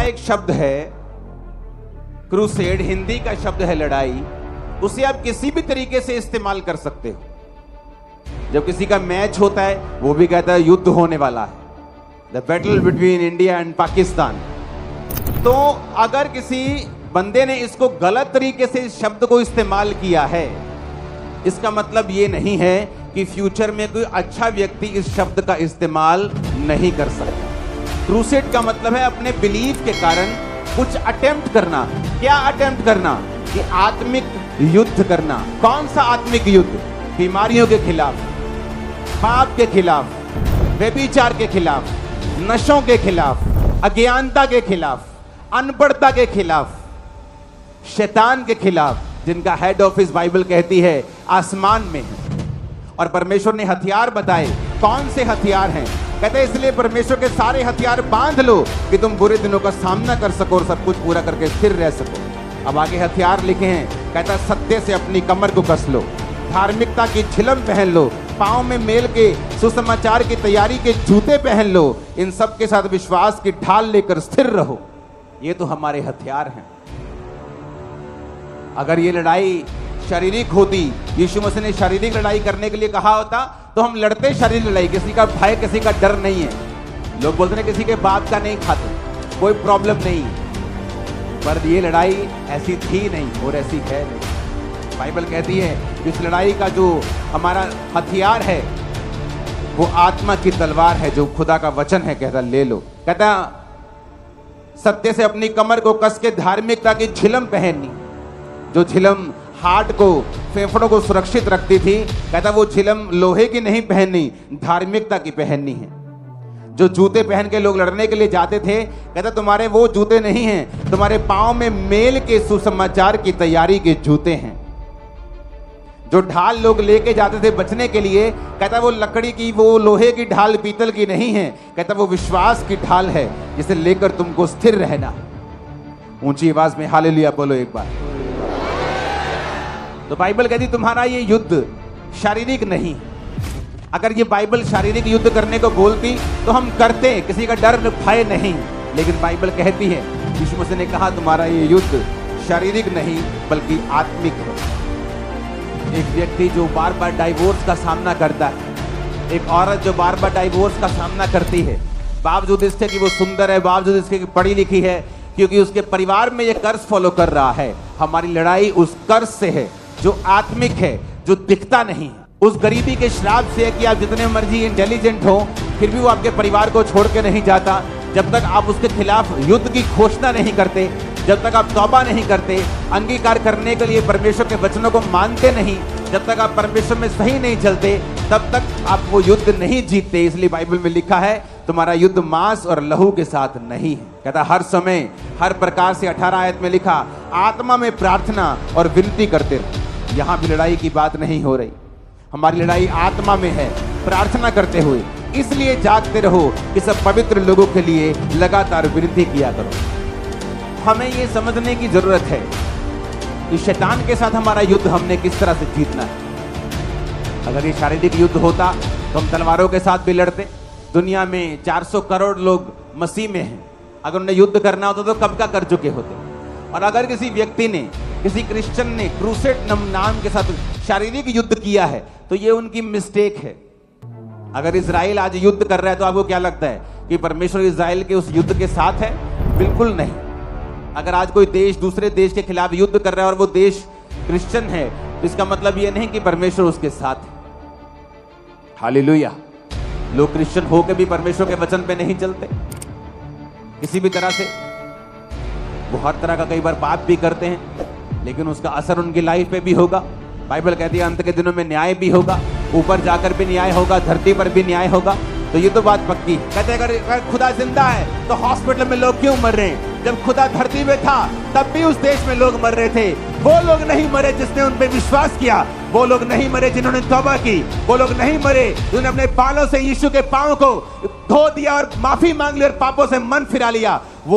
एक शब्द है क्रूसेड, हिंदी का शब्द है लड़ाई। उसे आप किसी भी तरीके से इस्तेमाल कर सकते हो। जब किसी का मैच होता है वो भी कहता है युद्ध होने वाला है, the battle between India and Pakistan. तो अगर किसी बंदे ने इसको गलत तरीके से इस शब्द को इस्तेमाल किया है, इसका मतलब ये नहीं है कि फ्यूचर में कोई अच्छा व्यक्ति इस शब्द का इस्तेमाल नहीं कर सकता। क्रूसेड का मतलब है अपने बिलीफ के कारण कुछ अटेम्प्ट करना। क्या अटेम्प्ट करना? कि आत्मिक युद्ध करना। कौन सा आत्मिक युद्ध? बीमारियों के खिलाफ, पाप के खिलाफ, व्यभिचार के खिलाफ, नशों के खिलाफ, अज्ञानता के खिलाफ, अनपढ़ता के खिलाफ, शैतान के खिलाफ, जिनका हेड ऑफिस बाइबल कहती है आसमान में है। और परमेश्वर ने हथियार बताए। कौन से हथियार हैं? कहते हैं इसलिए परमेश्वर के सारे हथियार बांध लो कि तुम बुरे दिनों का सामना कर सको और सब कुछ पूरा करके स्थिर रह सको। अब आगे हथियार लिखे हैं, कहता है सत्य से अपनी कमर को कस लो, धार्मिकता की झिलम पहन लो, पांव में मेल के सुसमाचार की तैयारी के जूते पहन लो, इन सब के साथ विश्वास की ढाल लेकर स्थिर रहो। ये तो हमारे हथियार हैं। अगर ये लड़ाई शारीरिक होती, यीशु मसीह ने शारीरिक लड़ाई करने के लिए कहा होता, तो हम लड़ते शारीरिक लड़ाई। किसी का भय, किसी का डर नहीं है। लोग बोलते हैं किसी के बात का नहीं खाते, कोई प्रॉब्लम नहीं। पर ये लड़ाई ऐसी थी नहीं और ऐसी है नहीं। बाइबल कहती है इस लड़ाई का जो हमारा हथियार है वो आत्मा की तलवार है, जो खुदा का वचन है। कहता ले लो, कहता सत्य से अपनी कमर को कस के धार्मिकता की झिलम पहननी। जो झिलम हार्ट को, फेफड़ों को सुरक्षित रखती थी, कहता वो झिलम लोहे की नहीं पहननी, धार्मिकता की पहननी है। जो जूते पहन के लोग लड़ने के लिए जाते थे, कहता तुम्हारे वो जूते नहीं हैं, तुम्हारे पांव में मेल के सुसमाचार की तैयारी के जूते हैं। जो ढाल लोग लेके जाते थे बचने के लिए, कहता वो लकड़ी की, वो लोहे की ढाल, पीतल की नहीं है। कहता वो विश्वास की ढाल है जिसे लेकर तुमको स्थिर रहना। ऊंची आवाज में हालेलुया बोलो एक बार। तो बाइबल कहती तुम्हारा ये युद्ध शारीरिक नहीं। अगर ये बाइबल शारीरिक युद्ध करने को बोलती तो हम करते, किसी का डर भय नहीं। लेकिन बाइबल कहती है, यीशु मसीह ने कहा तुम्हारा ये युद्ध शारीरिक नहीं बल्कि आत्मिक है। एक व्यक्ति जो बार बार डाइवोर्स का सामना करता है, एक औरत जो बार बार डाइवोर्स का सामना करती है, बावजूद इसके कि वो सुंदर है, बावजूद इसके कि पढ़ी लिखी है, क्योंकि उसके परिवार में ये कर्ज फॉलो कर रहा है। हमारी लड़ाई उस कर्ज से है जो आत्मिक है, जो दिखता नहीं। उस गरीबी के श्राप से है कि आप जितने मर्जी इंटेलिजेंट हो, फिर भी वो आपके परिवार को छोड़ के नहीं जाता। जब तक आप उसके खिलाफ युद्ध की घोषणा नहीं करते, जब तक आप तौबा नहीं करते, अंगीकार करने के लिए परमेश्वर के वचनों को मानते नहीं, जब तक आप परमेश्वर में सही नहीं चलते, तब तक आप वो युद्ध नहीं जीतते। इसलिए बाइबल में लिखा है तुम्हारा युद्ध मांस और लहू के साथ नहीं है। कहता हर समय, हर प्रकार से 18 आयत में लिखा, आत्मा में प्रार्थना और विनती करते रहो। यहां भी लड़ाई की बात नहीं हो रही। हमारी लड़ाई आत्मा में है, प्रार्थना करते हुए। इसलिए जागते रहो कि सब पवित्र लोगों के लिए लगातार विनती किया करो। हमें यह समझने की जरूरत है कि शैतान के साथ हमारा युद्ध हमने किस तरह से जीतना है। अगर ये शारीरिक युद्ध होता तो हम तलवारों के साथ भी लड़ते। दुनिया में 400 करोड़ लोग मसीह में हैं। अगर उन्हें युद्ध करना होता तो कब का कर चुके होते। और अगर किसी व्यक्ति ने, किसी क्रिश्चियन ने क्रूसेड नाम के साथ शारीरिक युद्ध किया है तो ये उनकी मिस्टेक है। अगर इजराइल आज युद्ध कर रहा है तो आपको क्या लगता है कि परमेश्वर इजराइल के उस युद्ध के साथ है? बिल्कुल नहीं। अगर आज कोई देश दूसरे देश के खिलाफ युद्ध कर रहा है और वो देश क्रिश्चियन है तो इसका मतलब ये नहीं कि परमेश्वर उसके साथ है। हालेलुया। लोग क्रिश्चियन होकर भी परमेश्वर के वचन पे नहीं चलते। किसी भी तरह से वो हर तरह का कई बार पाप भी करते हैं, लेकिन उसका असर उनकी लाइफ पे भी होगा। बाइबल कहती है अंत के दिनों में न्याय भी होगा, ऊपर जाकर भी न्याय होगा, धरती पर भी न्याय होगा। तो ये तो बात पक्की। कहते हैं अगर खुदा जिंदा है तो हॉस्पिटल में लोग क्यों मर रहे हैं? जब खुदा धरती में था तब भी उस देश में लोग मर रहे थे। वो लोग नहीं मरे जिसने उन पे विश्वास किया, वो लोग नहीं मरे जिन्होंने तौबा की, वो लोग नहीं मरे जिन्होंने अपने बालों से यीशु के पांव को धो दिया और माफी मांग ली और पापों से मन फिरा लिया। वो